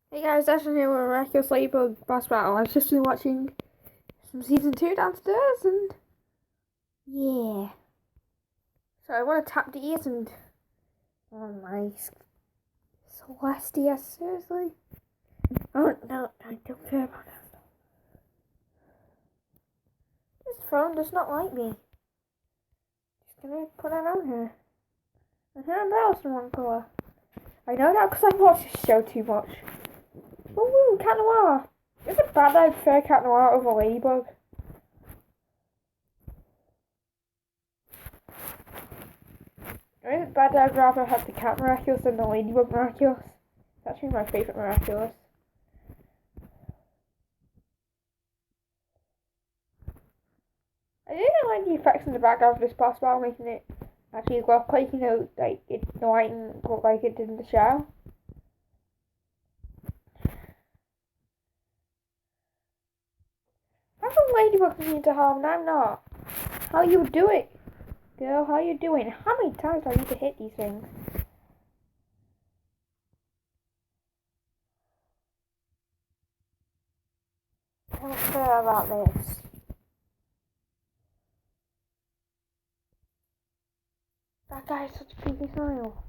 Hey guys, Ashton here with Miraculous Ladybug Boss Battle. I've just been watching some season 2 downstairs and yeah. So I want to tap the ears and oh my Celestia, seriously? Oh no, I don't care about that. This phone does not like me. Just gonna put it on here. And her umbrella's in one colour. I know that because I watch this show too much. Ooh, Cat Noir! Is it bad that I prefer Cat Noir over Ladybug? Or is it bad that I'd rather have the Cat Miraculous than the Ladybug Miraculous? It's actually my favourite Miraculous. I didn't like the effects in the background of this boss battle, making it actually look like, like the lighting looked like it did in the show. How come Ladybug mean to harm and I'm not? How you do it? Girl, how you doing? How many times do I need to hit these things? I don't care about this. That guy has such a creepy smile.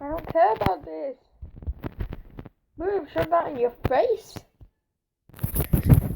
I don't care about this. Move, shove that in your face.